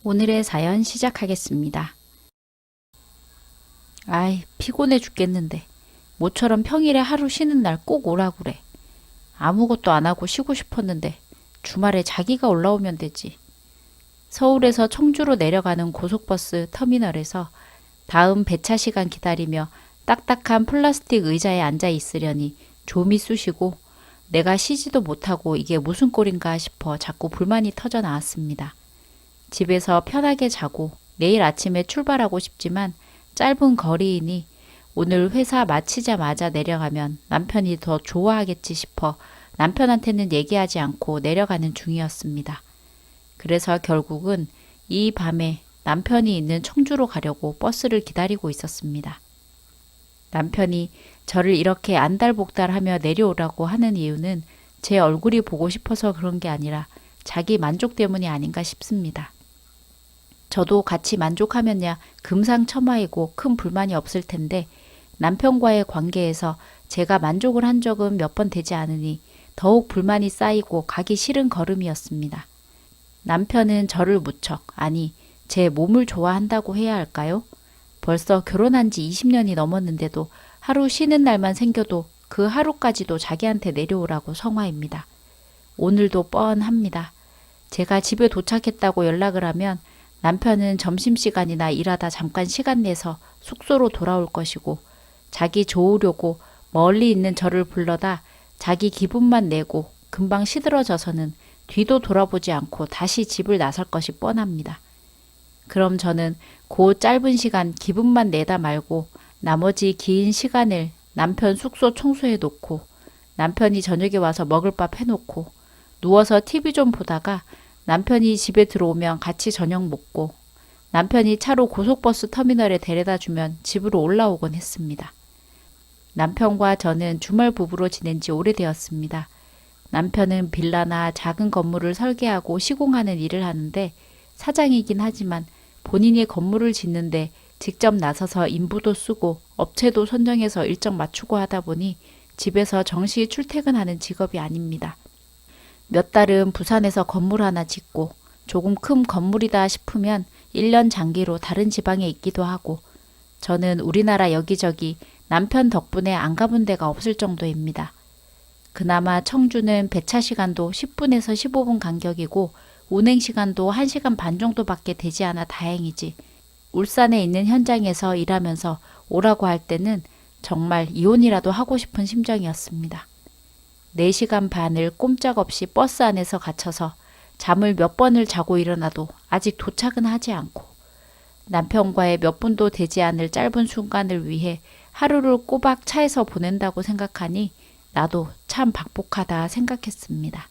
오늘의 사연 시작하겠습니다. 아이, 피곤해 죽겠는데. 모처럼 평일에 하루 쉬는 날 꼭 오라 그래. 아무것도 안 하고 쉬고 싶었는데 주말에 자기가 올라오면 되지. 서울에서 청주로 내려가는 고속버스 터미널에서 다음 배차 시간 기다리며 딱딱한 플라스틱 의자에 앉아 있으려니 좀이 쑤시고 내가 쉬지도 못하고 이게 무슨 꼴인가 싶어 자꾸 불만이 터져 나왔습니다. 집에서 편하게 자고 내일 아침에 출발하고 싶지만 짧은 거리이니 오늘 회사 마치자마자 내려가면 남편이 더 좋아하겠지 싶어 남편한테는 얘기하지 않고 내려가는 중이었습니다. 그래서 결국은 이 밤에 남편이 있는 청주로 가려고 버스를 기다리고 있었습니다. 남편이 저를 이렇게 안달복달하며 내려오라고 하는 이유는 제 얼굴이 보고 싶어서 그런 게 아니라 자기 만족 때문이 아닌가 싶습니다. 저도 같이 만족하면야 금상첨화이고 큰 불만이 없을 텐데 남편과의 관계에서 제가 만족을 한 적은 몇 번 되지 않으니 더욱 불만이 쌓이고 가기 싫은 걸음이었습니다. 남편은 저를 무척, 아니 제 몸을 좋아한다고 해야 할까요? 벌써 결혼한 지 20년이 넘었는데도 하루 쉬는 날만 생겨도 그 하루까지도 자기한테 내려오라고 성화입니다. 오늘도 뻔합니다. 제가 집에 도착했다고 연락을 하면 남편은 점심시간이나 일하다 잠깐 시간 내서 숙소로 돌아올 것이고 자기 좋으려고 멀리 있는 저를 불러다 자기 기분만 내고 금방 시들어져서는 뒤도 돌아보지 않고 다시 집을 나설 것이 뻔합니다. 그럼 저는 그 짧은 시간 기분만 내다 말고 나머지 긴 시간을 남편 숙소 청소해 놓고 남편이 저녁에 와서 먹을 밥 해놓고 누워서 TV 좀 보다가 남편이 집에 들어오면 같이 저녁 먹고 남편이 차로 고속버스 터미널에 데려다 주면 집으로 올라오곤 했습니다. 남편과 저는 주말 부부로 지낸 지 오래되었습니다. 남편은 빌라나 작은 건물을 설계하고 시공하는 일을 하는데 사장이긴 하지만 본인이 건물을 짓는데 직접 나서서 인부도 쓰고 업체도 선정해서 일정 맞추고 하다 보니 집에서 정시 출퇴근하는 직업이 아닙니다. 몇 달은 부산에서 건물 하나 짓고 조금 큰 건물이다 싶으면 1년 장기로 다른 지방에 있기도 하고 저는 우리나라 여기저기 남편 덕분에 안 가본 데가 없을 정도입니다. 그나마 청주는 배차 시간도 10분에서 15분 간격이고 운행 시간도 1시간 반 정도밖에 되지 않아 다행이지. 울산에 있는 현장에서 일하면서 오라고 할 때는 정말 이혼이라도 하고 싶은 심정이었습니다. 4시간 반을 꼼짝없이 버스 안에서 갇혀서 잠을 몇 번을 자고 일어나도 아직 도착은 하지 않고 남편과의 몇 분도 되지 않을 짧은 순간을 위해 하루를 꼬박 차에서 보낸다고 생각하니 나도 참 박복하다 생각했습니다.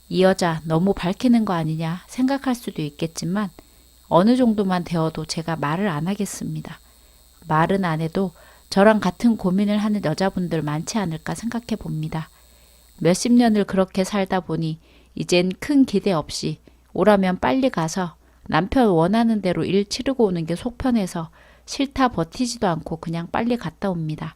이 여자 너무 밝히는 거 아니냐 생각할 수도 있겠지만 어느 정도만 되어도 제가 말을 안 하겠습니다. 말은 안 해도 저랑 같은 고민을 하는 여자분들 많지 않을까 생각해 봅니다. 몇십 년을 그렇게 살다 보니 이젠 큰 기대 없이 오라면 빨리 가서 남편 원하는 대로 일 치르고 오는 게 속편해서 싫다 버티지도 않고 그냥 빨리 갔다 옵니다.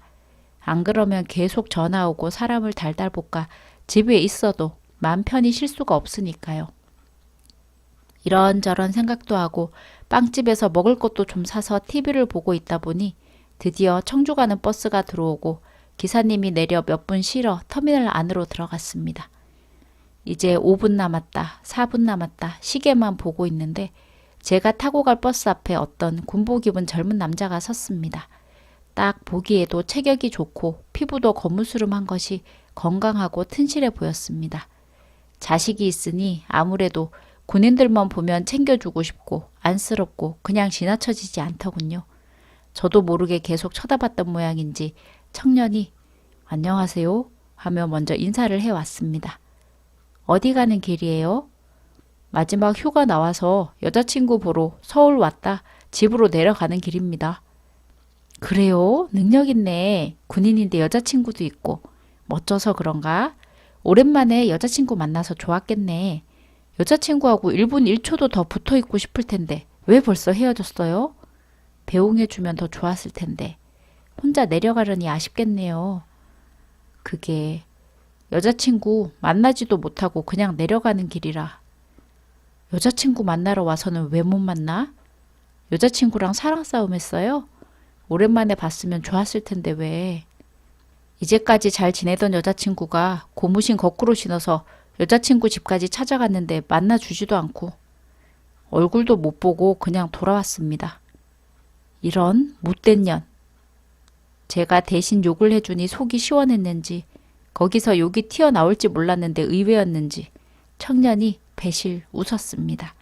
안 그러면 계속 전화 오고 사람을 달달 볶아 집에 있어도 마음 편히 쉴 수가 없으니까요. 이런저런 생각도 하고 빵집에서 먹을 것도 좀 사서 TV를 보고 있다 보니 드디어 청주 가는 버스가 들어오고 기사님이 내려 몇 분 쉬러 터미널 안으로 들어갔습니다. 이제 5분 남았다, 4분 남았다 시계만 보고 있는데 제가 타고 갈 버스 앞에 어떤 군복 입은 젊은 남자가 섰습니다. 딱 보기에도 체격이 좋고 피부도 거무스름한 것이 건강하고 튼실해 보였습니다. 자식이 있으니 아무래도 군인들만 보면 챙겨주고 싶고 안쓰럽고 그냥 지나쳐지지 않더군요. 저도 모르게 계속 쳐다봤던 모양인지 청년이 안녕하세요 하며 먼저 인사를 해왔습니다. 어디 가는 길이에요? 마지막 휴가 나와서 여자친구 보러 서울 왔다 집으로 내려가는 길입니다. 그래요? 능력 있네. 군인인데 여자친구도 있고. 멋져서 그런가? 오랜만에 여자친구 만나서 좋았겠네. 여자친구하고 1분 1초도 더 붙어 있고 싶을 텐데 왜 벌써 헤어졌어요? 배웅해주면 더 좋았을 텐데. 혼자 내려가려니 아쉽겠네요. 그게 여자친구 만나지도 못하고 그냥 내려가는 길이라. 여자친구 만나러 와서는 왜 못 만나? 여자친구랑 사랑 싸움 했어요? 오랜만에 봤으면 좋았을 텐데 왜? 이제까지 잘 지내던 여자친구가 고무신 거꾸로 신어서 여자친구 집까지 찾아갔는데 만나주지도 않고 얼굴도 못 보고 그냥 돌아왔습니다. 이런 못된 년. 제가 대신 욕을 해주니 속이 시원했는지 거기서 욕이 튀어나올지 몰랐는데 의외였는지 청년이 배실 웃었습니다.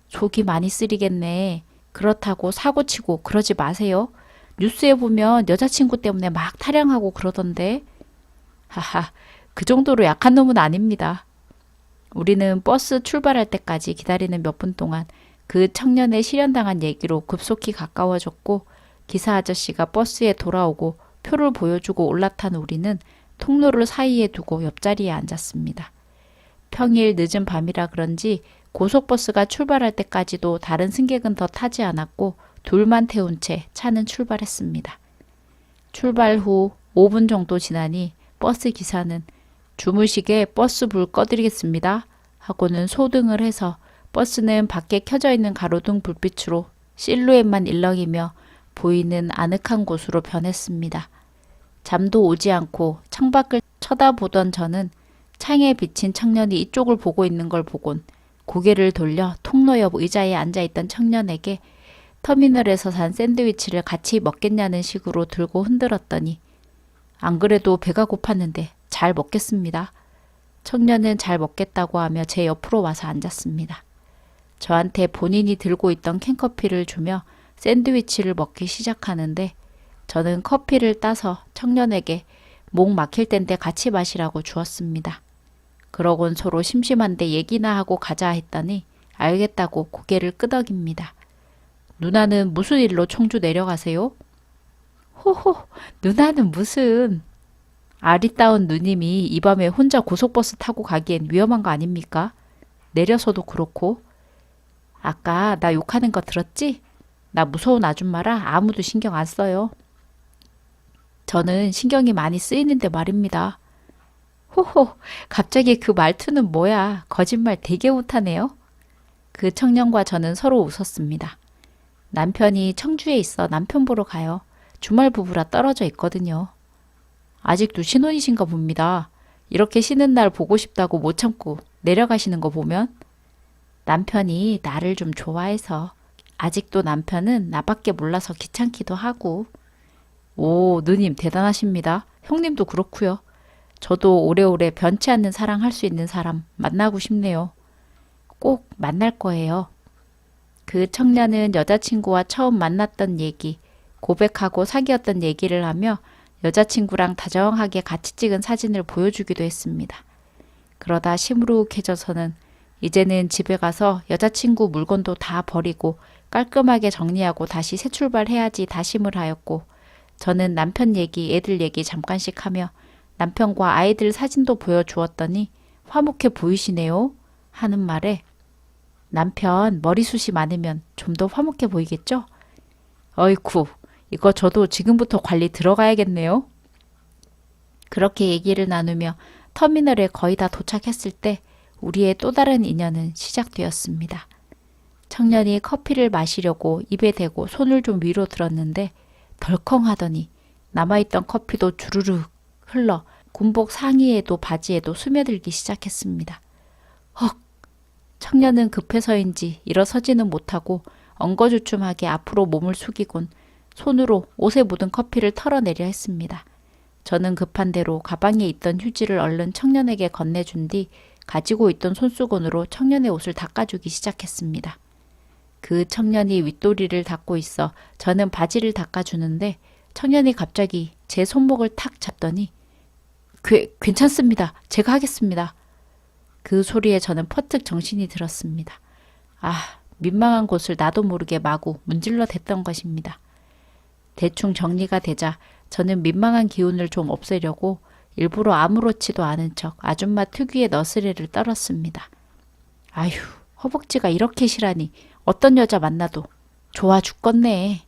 속이 많이 쓰리겠네. 그렇다고 사고치고 그러지 마세요. 뉴스에 보면 여자친구 때문에 막 타령하고 그러던데. 하하, 그 정도로 약한 놈은 아닙니다. 우리는 버스 출발할 때까지 기다리는 몇 분 동안 그 청년의 실현당한 얘기로 급속히 가까워졌고 기사 아저씨가 버스에 돌아오고 표를 보여주고 올라탄 우리는 통로를 사이에 두고 옆자리에 앉았습니다. 평일 늦은 밤이라 그런지 고속버스가 출발할 때까지도 다른 승객은 더 타지 않았고 둘만 태운 채 차는 출발했습니다. 출발 후 5분 정도 지나니 버스 기사는 주무시게 버스 불 꺼드리겠습니다 하고는 소등을 해서 버스는 밖에 켜져 있는 가로등 불빛으로 실루엣만 일렁이며 보이는 아늑한 곳으로 변했습니다. 잠도 오지 않고 창밖을 쳐다보던 저는 창에 비친 청년이 이쪽을 보고 있는 걸 보곤 고개를 돌려 통로 옆 의자에 앉아있던 청년에게 터미널에서 산 샌드위치를 같이 먹겠냐는 식으로 들고 흔들었더니 안 그래도 배가 고팠는데 잘 먹겠습니다. 청년은 잘 먹겠다고 하며 제 옆으로 와서 앉았습니다. 저한테 본인이 들고 있던 캔커피를 주며 샌드위치를 먹기 시작하는데 저는 커피를 따서 청년에게 목 막힐 땐데 같이 마시라고 주었습니다. 그러곤 서로 심심한데 얘기나 하고 가자 했더니 알겠다고 고개를 끄덕입니다. 누나는 무슨 일로 청주 내려가세요? 호호, 누나는 무슨... 아리따운 누님이 이 밤에 혼자 고속버스 타고 가기엔 위험한 거 아닙니까? 내려서도 그렇고. 아까 나 욕하는 거 들었지? 나 무서운 아줌마라 아무도 신경 안 써요. 저는 신경이 많이 쓰이는데 말입니다. 호호, 갑자기 그 말투는 뭐야? 거짓말 되게 못하네요. 그 청년과 저는 서로 웃었습니다. 남편이 청주에 있어 남편 보러 가요. 주말 부부라 떨어져 있거든요. 아직도 신혼이신가 봅니다. 이렇게 쉬는 날 보고 싶다고 못 참고 내려가시는 거 보면 남편이 나를 좀 좋아해서 아직도 남편은 나밖에 몰라서 귀찮기도 하고. 오, 누님 대단하십니다. 형님도 그렇고요. 저도 오래오래 변치 않는 사랑할 수 있는 사람 만나고 싶네요. 꼭 만날 거예요. 그 청년은 여자친구와 처음 만났던 얘기, 고백하고 사귀었던 얘기를 하며 여자친구랑 다정하게 같이 찍은 사진을 보여주기도 했습니다. 그러다 시무룩해져서는 이제는 집에 가서 여자친구 물건도 다 버리고 깔끔하게 정리하고 다시 새 출발해야지 다짐을 하였고 저는 남편 얘기, 애들 얘기 잠깐씩 하며 남편과 아이들 사진도 보여주었더니 화목해 보이시네요 하는 말에 남편 머리숱이 많으면 좀 더 화목해 보이겠죠? 어이쿠, 이거 저도 지금부터 관리 들어가야겠네요. 그렇게 얘기를 나누며 터미널에 거의 다 도착했을 때 우리의 또 다른 인연은 시작되었습니다. 청년이 커피를 마시려고 입에 대고 손을 좀 위로 들었는데 덜컹 하더니 남아있던 커피도 주르륵 흘러 군복 상의에도 바지에도 스며들기 시작했습니다. 헉! 청년은 급해서인지 일어서지는 못하고 엉거주춤하게 앞으로 몸을 숙이곤 손으로 옷에 묻은 커피를 털어내려 했습니다. 저는 급한 대로 가방에 있던 휴지를 얼른 청년에게 건네준 뒤 가지고 있던 손수건으로 청년의 옷을 닦아주기 시작했습니다. 그 청년이 윗도리를 닦고 있어 저는 바지를 닦아주는데 청년이 갑자기 제 손목을 탁 잡더니 괜찮습니다. 제가 하겠습니다. 그 소리에 저는 퍼뜩 정신이 들었습니다. 아, 민망한 곳을 나도 모르게 마구 문질러 댔던 것입니다. 대충 정리가 되자 저는 민망한 기운을 좀 없애려고 일부러 아무렇지도 않은 척 아줌마 특유의 너스레를 떨었습니다. 아휴, 허벅지가 이렇게 실하니 어떤 여자 만나도 좋아 죽겠네.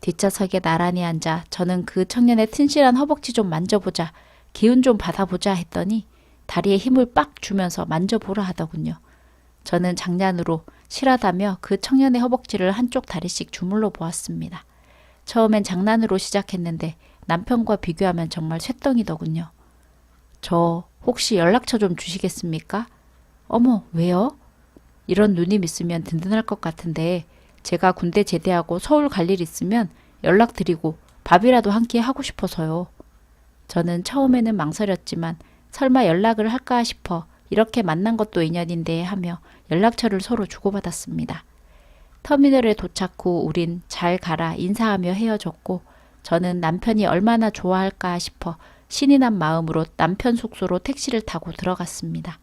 뒷좌석에 나란히 앉아 저는 그 청년의 튼실한 허벅지 좀 만져보자, 기운 좀 받아보자 했더니 다리에 힘을 빡 주면서 만져보라 하더군요. 저는 장난으로 실하다며 그 청년의 허벅지를 한쪽 다리씩 주물러 보았습니다. 처음엔 장난으로 시작했는데 남편과 비교하면 정말 쇳덩이더군요. 저 혹시 연락처 좀 주시겠습니까? 어머, 왜요? 이런 누님 있으면 든든할 것 같은데 제가 군대 제대하고 서울 갈 일 있으면 연락드리고 밥이라도 한 끼 하고 싶어서요. 저는 처음에는 망설였지만 설마 연락을 할까 싶어 이렇게 만난 것도 인연인데 하며 연락처를 서로 주고받았습니다. 터미널에 도착 후 우린 잘 가라 인사하며 헤어졌고 저는 남편이 얼마나 좋아할까 싶어 신이 난 마음으로 남편 숙소로 택시를 타고 들어갔습니다.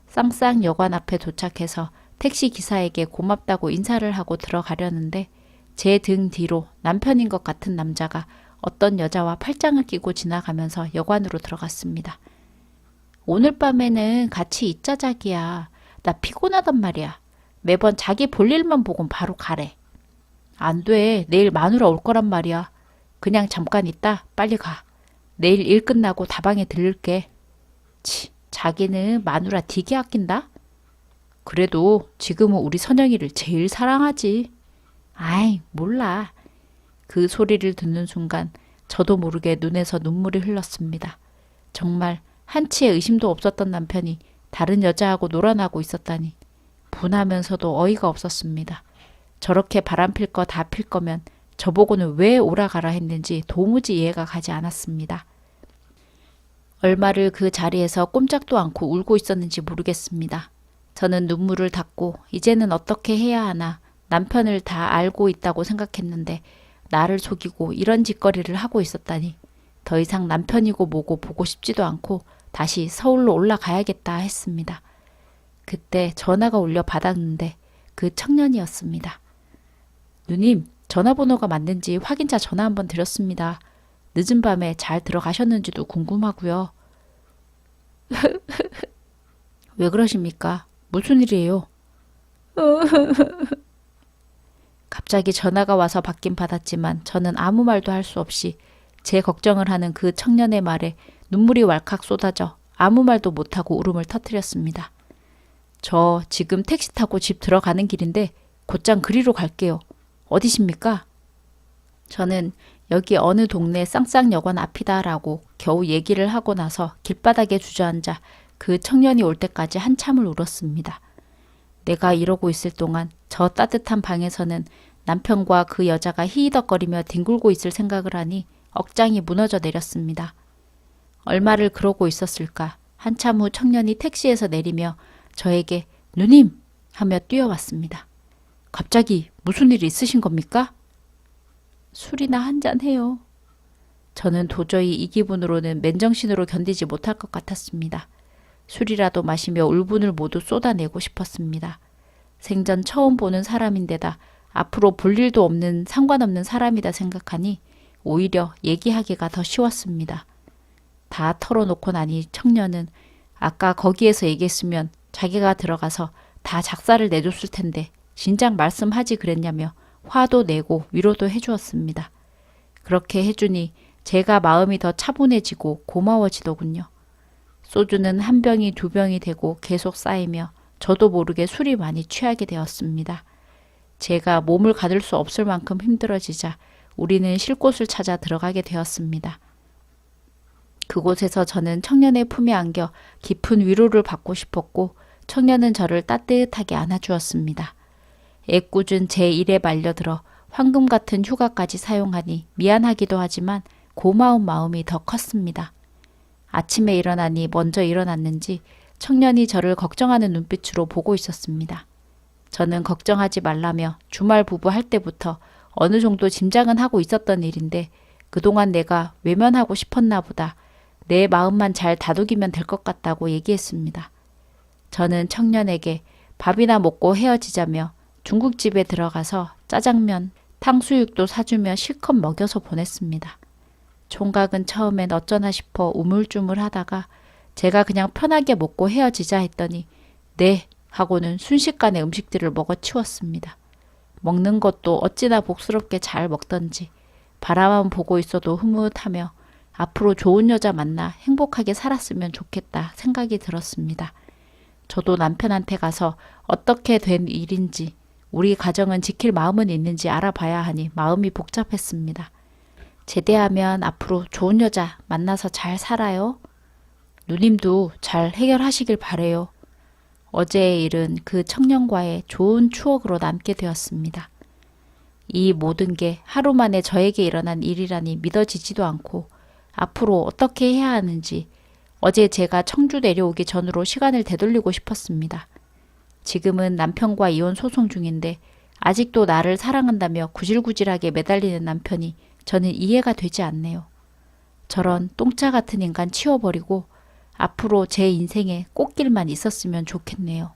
쌍쌍여관 앞에 도착해서 택시 기사에게 고맙다고 인사를 하고 들어가려는데 제 등 뒤로 남편인 것 같은 남자가 어떤 여자와 팔짱을 끼고 지나가면서 여관으로 들어갔습니다. 오늘 밤에는 같이 있자 자기야. 나 피곤하단 말이야. 매번 자기 볼 일만 보곤 바로 가래. 안 돼. 내일 마누라 올 거란 말이야. 그냥 잠깐 있다 빨리 가. 내일 일 끝나고 다방에 들를게. 치, 자기는 마누라 되게 아낀다? 그래도 지금은 우리 선영이를 제일 사랑하지. 아이, 몰라. 그 소리를 듣는 순간 저도 모르게 눈에서 눈물이 흘렀습니다. 정말 한치의 의심도 없었던 남편이 다른 여자하고 놀아나고 있었다니 분하면서도 어이가 없었습니다. 저렇게 바람필 거 다 필 거면 저보고는 왜 오라가라 했는지 도무지 이해가 가지 않았습니다. 얼마를 그 자리에서 꼼짝도 않고 울고 있었는지 모르겠습니다. 저는 눈물을 닦고 이제는 어떻게 해야 하나 남편을 다 알고 있다고 생각했는데 나를 속이고 이런 짓거리를 하고 있었다니 더 이상 남편이고 뭐고 보고 싶지도 않고 다시 서울로 올라가야겠다 했습니다. 그때 전화가 울려 받았는데 그 청년이었습니다. 누님, 전화번호가 맞는지 확인차 전화 한번 드렸습니다. 늦은 밤에 잘 들어가셨는지도 궁금하고요. 왜 그러십니까? 무슨 일이에요? 갑자기 전화가 와서 받긴 받았지만 저는 아무 말도 할 수 없이 제 걱정을 하는 그 청년의 말에 눈물이 왈칵 쏟아져 아무 말도 못하고 울음을 터뜨렸습니다. 저 지금 택시 타고 집 들어가는 길인데 곧장 그리로 갈게요. 어디십니까? 저는 여기 어느 동네 쌍쌍여관 앞이다라고 겨우 얘기를 하고 나서 길바닥에 주저앉아 그 청년이 올 때까지 한참을 울었습니다. 내가 이러고 있을 동안 저 따뜻한 방에서는 남편과 그 여자가 히히덕거리며 뒹굴고 있을 생각을 하니 억장이 무너져 내렸습니다. 얼마를 그러고 있었을까? 한참 후 청년이 택시에서 내리며 저에게 누님! 하며 뛰어왔습니다. 갑자기 무슨 일 있으신 겁니까? 술이나 한잔 해요. 저는 도저히 이 기분으로는 맨정신으로 견디지 못할 것 같았습니다. 술이라도 마시며 울분을 모두 쏟아내고 싶었습니다. 생전 처음 보는 사람인데다 앞으로 볼 일도 없는 상관없는 사람이다 생각하니 오히려 얘기하기가 더 쉬웠습니다. 다 털어놓고 나니 청년은 아까 거기에서 얘기했으면 자기가 들어가서 다 작사를 내줬을 텐데 진작 말씀하지 그랬냐며 화도 내고 위로도 해주었습니다. 그렇게 해주니 제가 마음이 더 차분해지고 고마워지더군요. 소주는 한 병이 두 병이 되고 계속 쌓이며 저도 모르게 술이 많이 취하게 되었습니다. 제가 몸을 가둘 수 없을 만큼 힘들어지자 우리는 쉴 곳을 찾아 들어가게 되었습니다. 그곳에서 저는 청년의 품에 안겨 깊은 위로를 받고 싶었고 청년은 저를 따뜻하게 안아주었습니다. 애꿎은 제 일에 말려들어 황금 같은 휴가까지 사용하니 미안하기도 하지만 고마운 마음이 더 컸습니다. 아침에 일어나니 먼저 일어났는지 청년이 저를 걱정하는 눈빛으로 보고 있었습니다. 저는 걱정하지 말라며 주말 부부 할 때부터 어느 정도 짐작은 하고 있었던 일인데 그동안 내가 외면하고 싶었나 보다. 내 마음만 잘 다독이면 될 것 같다고 얘기했습니다. 저는 청년에게 밥이나 먹고 헤어지자며 중국집에 들어가서 짜장면, 탕수육도 사주며 실컷 먹여서 보냈습니다. 총각은 처음엔 어쩌나 싶어 우물쭈물 하다가 제가 그냥 편하게 먹고 헤어지자 했더니 네 하고는 순식간에 음식들을 먹어 치웠습니다. 먹는 것도 어찌나 복스럽게 잘 먹던지 바라만 보고 있어도 흐뭇하며 앞으로 좋은 여자 만나 행복하게 살았으면 좋겠다 생각이 들었습니다. 저도 남편한테 가서 어떻게 된 일인지 우리 가정은 지킬 마음은 있는지 알아봐야 하니 마음이 복잡했습니다. 제대하면 앞으로 좋은 여자 만나서 잘 살아요. 누님도 잘 해결하시길 바래요. 어제의 일은 그 청년과의 좋은 추억으로 남게 되었습니다. 이 모든 게 하루 만에 저에게 일어난 일이라니 믿어지지도 않고 앞으로 어떻게 해야 하는지 어제 제가 청주 내려오기 전으로 시간을 되돌리고 싶었습니다. 지금은 남편과 이혼 소송 중인데 아직도 나를 사랑한다며 구질구질하게 매달리는 남편이 저는 이해가 되지 않네요. 저런 똥짜 같은 인간 치워버리고 앞으로 제 인생에 꽃길만 있었으면 좋겠네요.